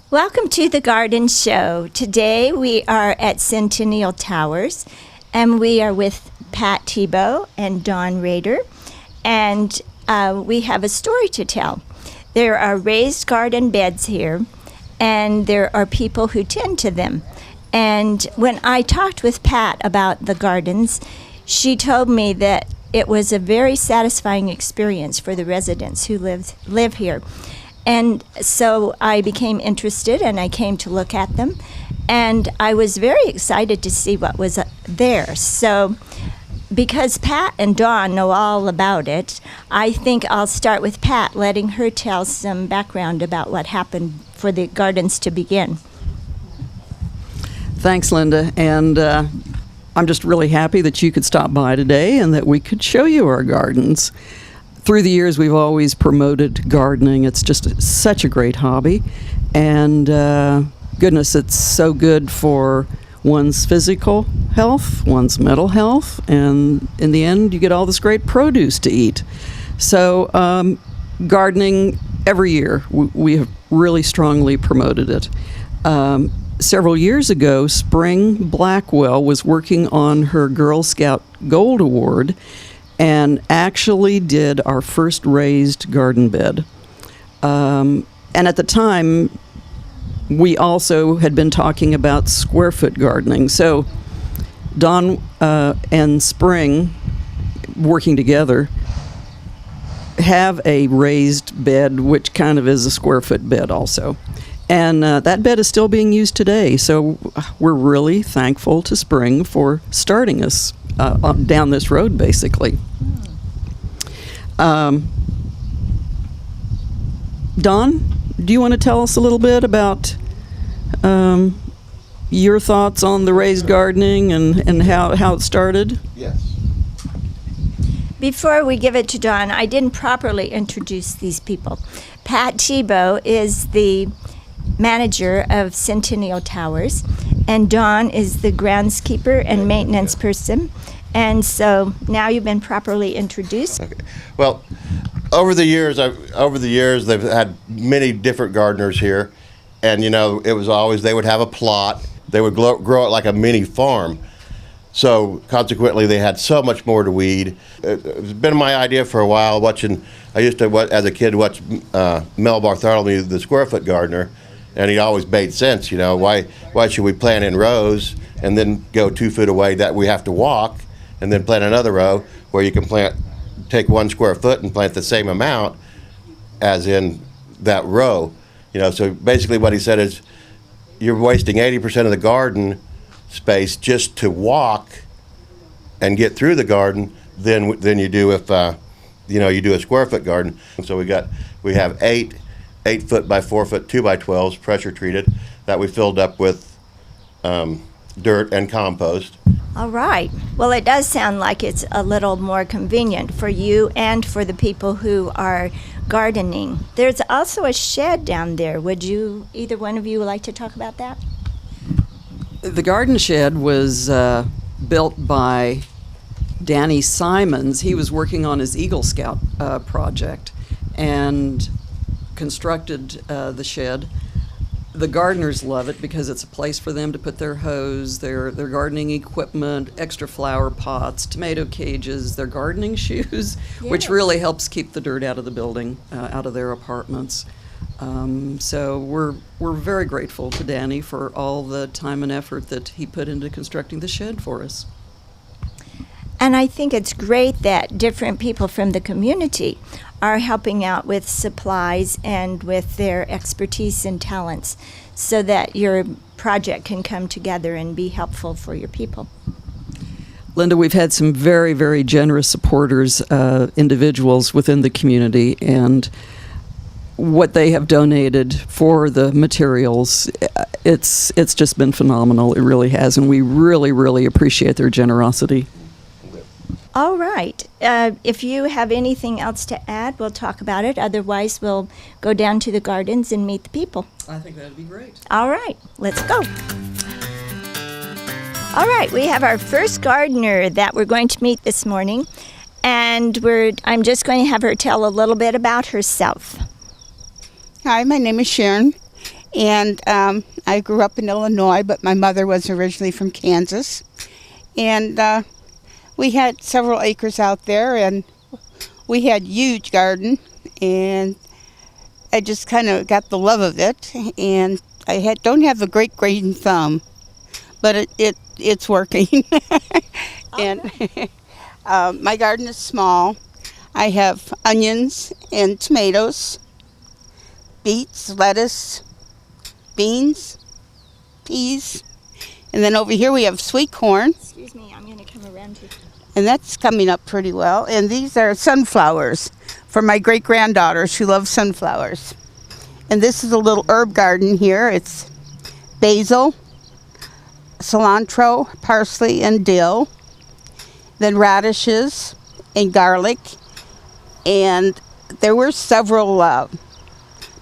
Welcome to the Garden Show. Today we are at Centennial Towers, and we are with Pat Tebow and Dawn Rader, and we have a story to tell. There are raised garden beds here, and there are people who tend to them. And when I talked with Pat about the gardens, she told me that it was a very satisfying experience for the residents who live here. And so I became interested, and I came to look at them, and I was very excited to see what was there. So because Pat and Dawn know all about it, I think I'll start with Pat, letting her tell some background about what happened for the gardens to begin. Thanks, Linda, and I'm just really happy that you could stop by today and that we could show you our gardens. Through the years, we've always promoted gardening. It's just such a great hobby, and goodness, it's so good for one's physical health, one's mental health, and in the end, you get all this great produce to eat. So gardening, every year, we have really strongly promoted it. Several years ago, Spring Blackwell was working on her Girl Scout Gold Award and actually did our first raised garden bed. And at the time, we also had been talking about square foot gardening. So Dawn and Spring, working together, have a raised bed, which kind of is a square foot bed also. And that bed is still being used today. So we're really thankful to Spring for starting us down this road, basically. Dawn, do you want to tell us a little bit about your thoughts on the raised gardening and how it started? Yes. Before we give it to Dawn, I didn't properly introduce these people. Pat Tebow is the manager of Centennial Towers, and Dawn is the groundskeeper and maintenance person. And so now you've been properly introduced. Okay. Well, over the years, they've had many different gardeners here, and it was always they would have a plot. They would grow it like a mini farm. So consequently, they had so much more to weed. It's been my idea for a while. I used to, as a kid, watch Mel Bartholomew, the square foot gardener, and he always made sense. Why should we plant in rows and then go 2 foot away that we have to walk, and then plant another row where you can take 1 square foot and plant the same amount as in that row. So basically what he said is you're wasting 80% of the garden space just to walk and get through the garden than you do if you do a square foot garden. So we have 8 foot by 4 foot 2 by 12s pressure treated that we filled up with dirt and compost. All right. Well, it does sound like it's a little more convenient for you and for the people who are gardening. There's also a shed down there. Would either one of you like to talk about that? The garden shed was built by Danny Simons. He was working on his Eagle Scout project and constructed the shed. The gardeners love it because it's a place for them to put their hose, their gardening equipment, extra flower pots, tomato cages, their gardening shoes, which really helps keep the dirt out of the building, out of their apartments. So we're very grateful to Danny for all the time and effort that he put into constructing the shed for us. And I think it's great that different people from the community are helping out with supplies and with their expertise and talents so that your project can come together and be helpful for your people. Linda, we've had some very, very generous supporters, individuals within the community, and what they have donated for the materials, it's just been phenomenal. It really has, and we really, really appreciate their generosity. All right. If you have anything else to add, we'll talk about it. Otherwise, we'll go down to the gardens and meet the people. I think that'd be great. All right. Let's go. All right. We have our first gardener that we're going to meet this morning. and I'm just going to have her tell a little bit about herself. Hi, my name is Sharon, and I grew up in Illinois, but my mother was originally from Kansas. And we had several acres out there, and we had a huge garden, and I just kind of got the love of it. And I don't have a great green thumb, but it's working. And my garden is small. I have onions and tomatoes, beets, lettuce, beans, peas, and then over here we have sweet corn. Excuse me, I'm going to come around to And that's coming up pretty well. And these are sunflowers for my great-granddaughter. She loves sunflowers. And this is a little herb garden here. It's basil, cilantro, parsley, and dill. Then radishes and garlic. And there were several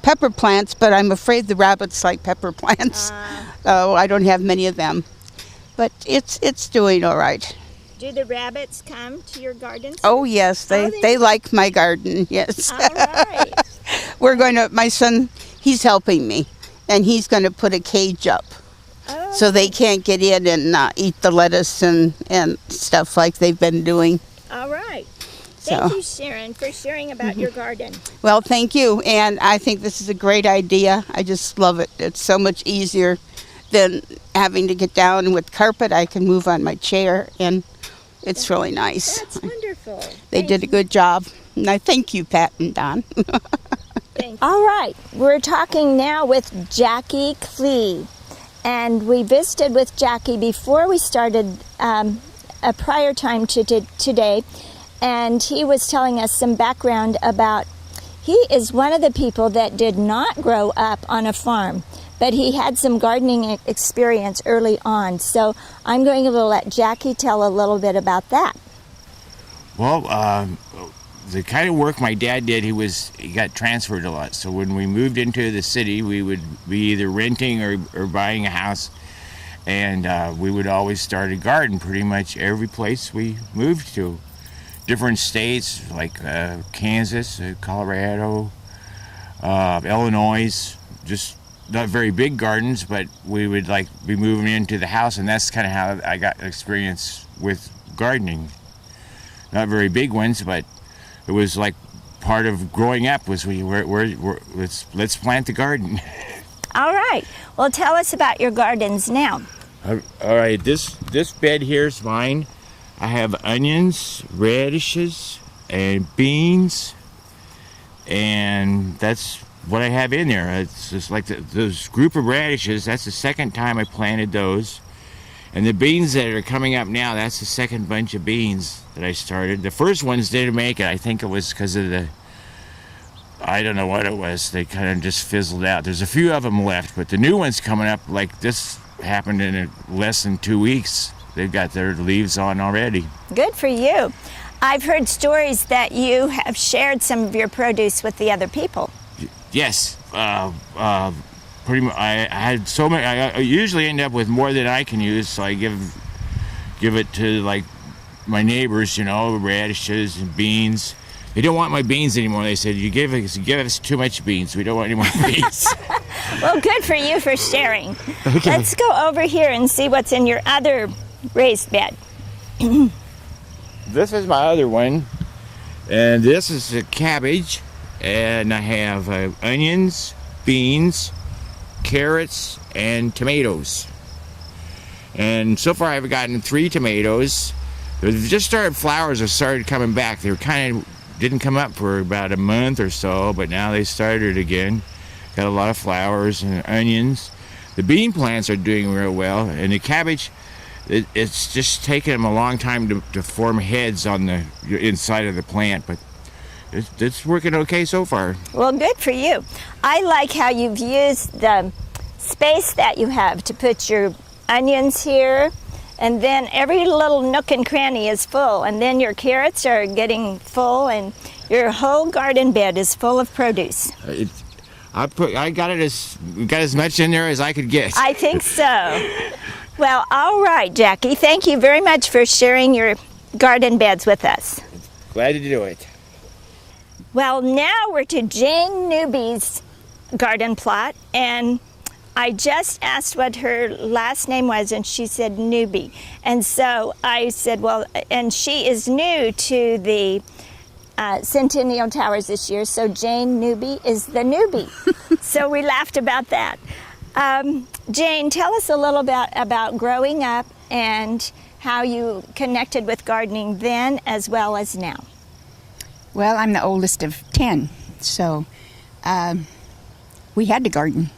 pepper plants, but I'm afraid the rabbits like pepper plants. So I don't have many of them. But it's doing all right. Do the rabbits come to your garden? Oh, yes, they like my garden, yes. All right. We're going to, my son, he's helping me, and he's going to put a cage up so they can't get in and eat the lettuce and stuff like they've been doing. All right. Thank you, Sharon, for sharing about your garden. Well, thank you, and I think this is a great idea. I just love it. It's so much easier than having to get down with carpet. I can move on my chair, and it's really nice. That's wonderful. They did a good job, and I thank you, Pat and Don. All right, we're talking now with Jackie Klee, and we visited with Jackie before we started a prior time to today, and he was telling us some background about, he is one of the people that did not grow up on a farm, but he had some gardening experience early on. So I'm going to let Jackie tell a little bit about that. Well, the kind of work my dad did, he got transferred a lot. So when we moved into the city, we would be either renting or buying a house, and we would always start a garden pretty much every place we moved to. Different states like Kansas, Colorado, Illinois, just not very big gardens, but we would be moving into the house, and that's kind of how I got experience with gardening. Not very big ones, but it was like part of growing up was let's plant the garden. All right. Well, tell us about your gardens now. All right, this bed here is mine. I have onions, radishes, and beans, and that's what I have in there. It's just like those group of radishes. That's the second time I planted those, and the beans that are coming up now, that's the second bunch of beans that I started. The first ones didn't make it. I think it was because of I don't know what it was. They kind of just fizzled out. There's a few of them left, but the new ones coming up, like this happened in less than 2 weeks. They've got their leaves on already. Good for you. I've heard stories that you have shared some of your produce with the other people. Yes. Pretty much. I had so many. I usually end up with more than I can use, so I give it to my neighbors, radishes and beans. They don't want my beans anymore. They said, you give us too much beans. We don't want any more beans. Well, good for you for sharing. Okay. Let's go over here and see what's in your other raised bed. This is my other one, and this is a cabbage, and I have onions, beans, carrots, and tomatoes. And so far I've gotten 3 tomatoes. They've just started, flowers have started coming back. They were kind of didn't come up for about a month or so, but now they started again. Got a lot of flowers and onions. The bean plants are doing real well, and the cabbage, it's just taken them a long time to form heads on the inside of the plant, but it's working okay so far. Well, good for you. I like how you've used the space that you have to put your onions here, and then every little nook and cranny is full, and then your carrots are getting full, and your whole garden bed is full of produce. I got as much in there as I could get. I think so. Well, all right, Jackie. Thank you very much for sharing your garden beds with us. Glad to do it. Well, now we're to Jane Newby's garden plot, and I just asked what her last name was, and she said Newby. And so I said, well, and she is new to the Centennial Towers this year, so Jane Newby is the newbie. So we laughed about that. Jane, tell us a little bit about growing up and how you connected with gardening then as well as now. Well, I'm the oldest of 10, so we had to garden.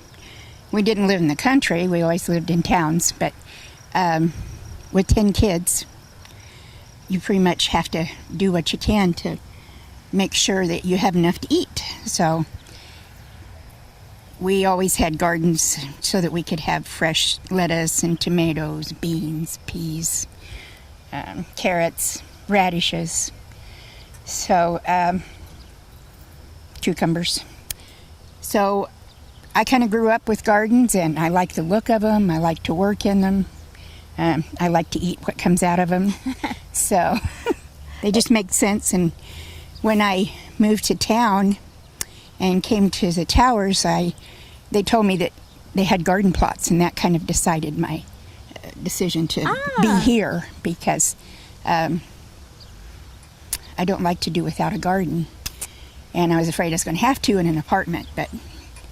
We didn't live in the country, we always lived in towns, but with 10 kids, you pretty much have to do what you can to make sure that you have enough to eat. So we always had gardens so that we could have fresh lettuce and tomatoes, beans, peas, carrots, radishes, so cucumbers. So I kind of grew up with gardens, and I like the look of them. I like to work in them. I like to eat what comes out of them. So they just make sense. And when I moved to town and came to the Towers, they told me that they had garden plots, and that kind of decided my decision to be here, because I don't like to do without a garden. And I was afraid I was going to have to in an apartment, but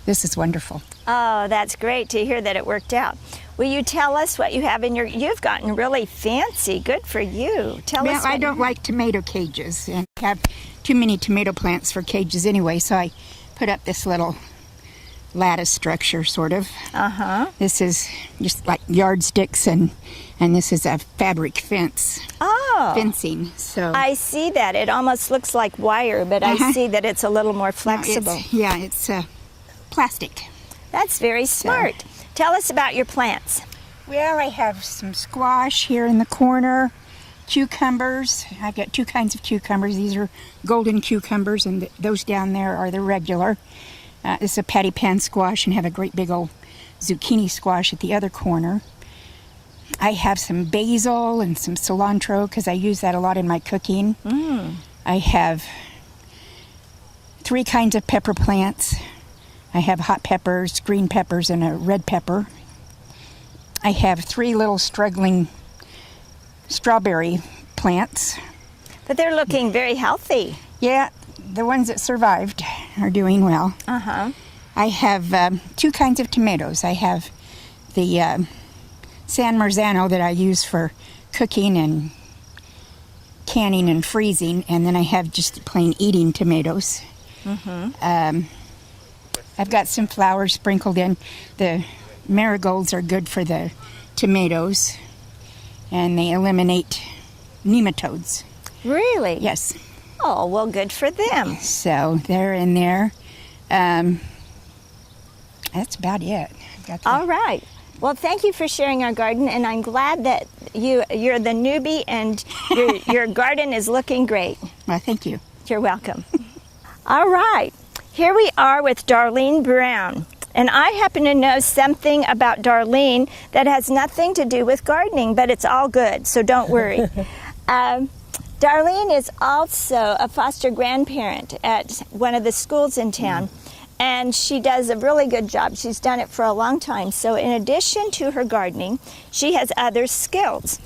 this is wonderful. Oh, that's great to hear that it worked out. Will you tell us what you have in your, you've gotten really fancy. Good for you. Tell us. I don't like tomato cages, and I have too many tomato plants for cages anyway, so I put up this little lattice structure, sort of. This is just like yardsticks, and this is a fabric fence. Fencing. So I see that. It almost looks like wire, but I see that it's a little more flexible. It's plastic. That's very smart. Tell us about your plants. Well, I have some squash here in the corner, cucumbers. I've got two kinds of cucumbers. These are golden cucumbers, and those down there are the regular. This is a patty pan squash, and have a great big old zucchini squash at the other corner. I have some basil and some cilantro, because I use that a lot in my cooking. I have 3 kinds of pepper plants. I have hot peppers, green peppers, and a red pepper. I have 3 little struggling strawberry plants. But they're looking very healthy. Yeah, the ones that survived are doing well. I have 2 kinds of tomatoes. I have the San Marzano that I use for cooking and canning and freezing, and then I have just plain eating tomatoes. I've got some flowers sprinkled in. The marigolds are good for the tomatoes, and they eliminate nematodes. Really? Yes. Oh, well, good for them. So they're in there. That's about it. All right. Well, thank you for sharing our garden, and I'm glad that you're the newbie, and your garden is looking great. Well, thank you. You're welcome. All right. Here we are with Darlene Brown, and I happen to know something about Darlene that has nothing to do with gardening, but it's all good, so don't worry. Darlene is also a foster grandparent at one of the schools in town, and she does a really good job. She's done it for a long time. So in addition to her gardening, she has other skills.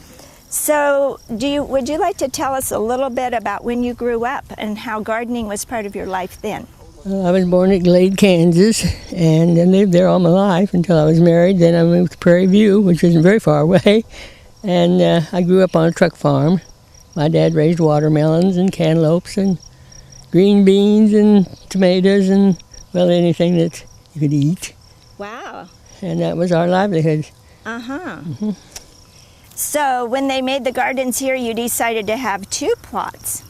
So would you like to tell us a little bit about when you grew up and how gardening was part of your life then? I was born at Glade, Kansas, and I lived there all my life until I was married. Then I moved to Prairie View, which isn't very far away, and I grew up on a truck farm. My dad raised watermelons and cantaloupes and green beans and tomatoes and, well, anything that you could eat. Wow. And that was our livelihood. So when they made the gardens here, you decided to have 2 plots.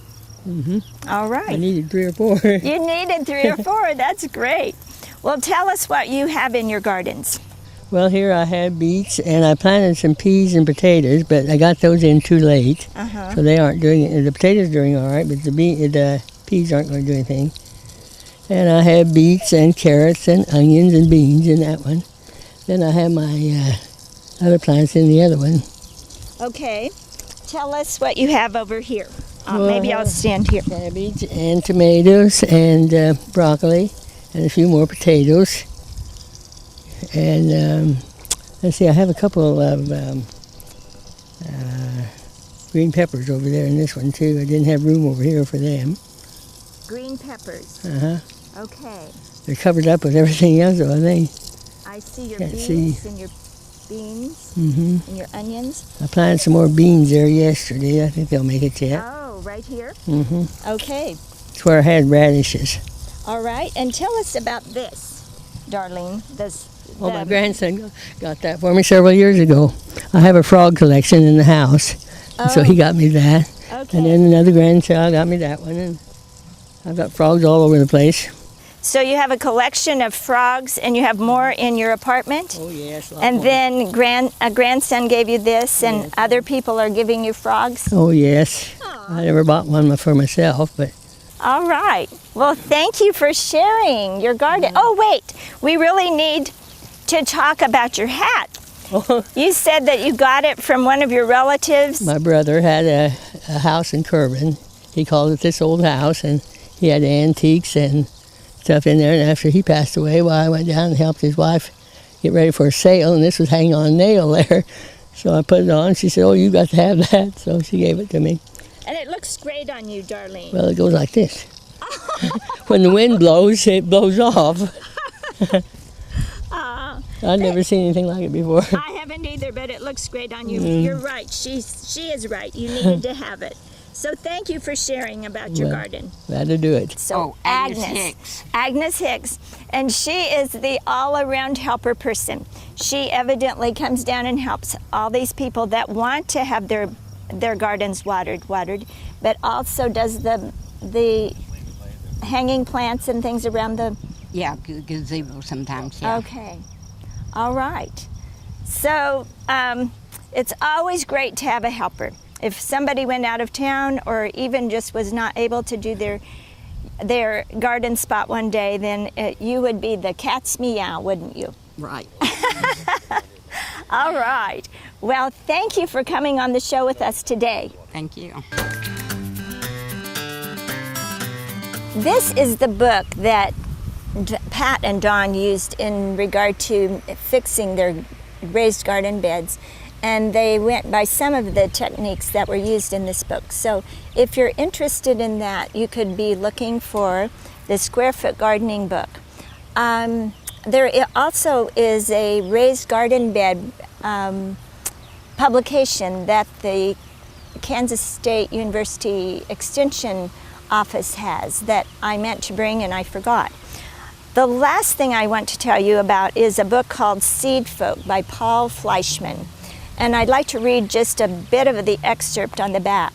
All right. I needed 3 or 4. You needed 3 or 4. That's great. Well, tell us what you have in your gardens. Well, here I have beets, and I planted some peas and potatoes, but I got those in too late, so they aren't doing it. The potatoes are doing all right, but the peas aren't going to do anything. And I have beets and carrots and onions and beans in that one. Then I have my other plants in the other one. Okay. Tell us what you have over here. Maybe I'll stand here. Cabbage and tomatoes and broccoli and a few more potatoes. And let's see, I have a couple of green peppers over there in this one too. I didn't have room over here for them. Green peppers. Uh-huh. Okay. They're covered up with everything else, though, I think. I see your Can't beans see. and your beans Mm-hmm. and your onions. I planted some more beans there yesterday. I think they'll make it yet. Oh, right here. Mm-hmm. Okay. That's where I had radishes. All right. And tell us about this, Darlene. Oh, my grandson got that for me several years ago. I have a frog collection in the house, and so he got me that. Okay. And then another grandchild got me that one, and I've got frogs all over the place. So you have a collection of frogs, and you have more in your apartment? Oh, yes. A lot And more. then a grandson gave you this, and Yes. other people are giving you frogs? Oh, yes. I never bought one for myself, but All right. Well, thank you for sharing your garden. Oh, wait. We really need to talk about your hat. You said that you got it from one of your relatives. my brother had a house in Kerbin. He called it this old house, and he had antiques and stuff in there. And after he passed away, well, I went down and helped his wife get ready for a sale, and this was hanging on a nail there. So I put it on. She said, "Oh, you got to have that." So she gave it to me. And it looks great on you, Darlene. Well, it goes like this. When the wind blows, it blows off. I've never seen anything like it before. I haven't either, but it looks great on you. You're right. She is right. You needed to have it. So thank you for sharing about your Well, garden. Glad to do it. So Agnes Hicks. Agnes Hicks, and she is the all-around helper person. She evidently comes down and helps all these people that want to have their gardens watered, but also does the hanging plants and things around the. Yeah, gazebo sometimes, yeah. Okay, all right. So it's always great to have a helper. If somebody went out of town or even just was not able to do their garden spot one day, then you would be the cat's meow, wouldn't you? Right. All right. Well, thank you for coming on the show with us today. Thank you. This is the book that Pat and Dawn used in regard to fixing their raised garden beds. And they went by some of the techniques that were used in this book. So if you're interested in that, you could be looking for the Square Foot Gardening book. There also is a raised garden bed publication that the Kansas State University Extension Office has that I meant to bring and I forgot. The last thing I want to tell you about is a book called Seed Folk by Paul Fleischman. And I'd like to read just a bit of the excerpt on the back.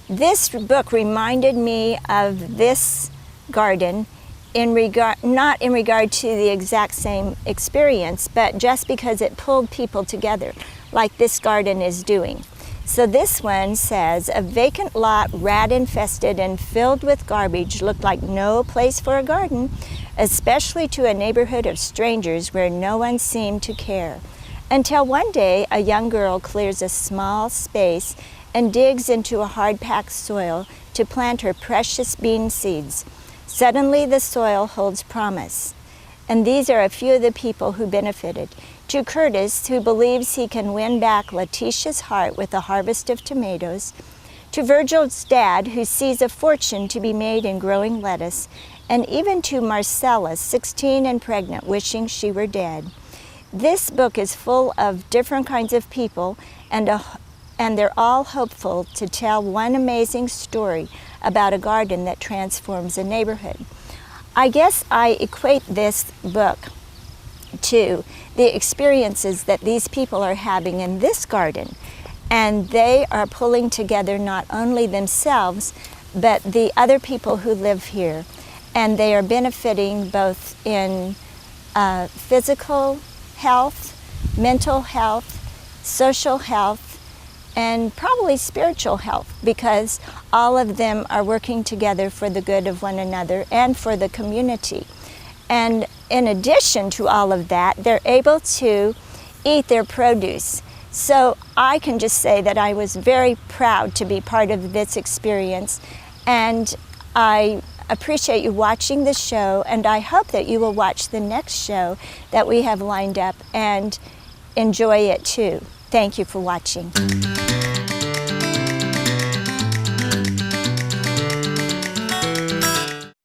This book reminded me of this garden not in regard to the exact same experience, but just because it pulled people together, like this garden is doing. So this one says, a vacant lot, rat-infested and filled with garbage, looked like no place for a garden, especially to a neighborhood of strangers where no one seemed to care. Until one day, a young girl clears a small space and digs into a hard-packed soil to plant her precious bean seeds. Suddenly, the soil holds promise. And these are a few of the people who benefited. To Curtis, who believes he can win back Letitia's heart with a harvest of tomatoes. To Virgil's dad, who sees a fortune to be made in growing lettuce. And even to Marcella, 16 and pregnant, wishing she were dead. This book is full of different kinds of people, and they're all hopeful to tell one amazing story about a garden that transforms a neighborhood. I guess I equate this book to the experiences that these people are having in this garden, and they are pulling together not only themselves, but the other people who live here, and they are benefiting both in physical health, mental health, social health, and probably spiritual health, because all of them are working together for the good of one another and for the community. And in addition to all of that, they're able to eat their produce. So I can just say that I was very proud to be part of this experience, and I appreciate you watching the show, and I hope that you will watch the next show that we have lined up and enjoy it too. Thank you for watching.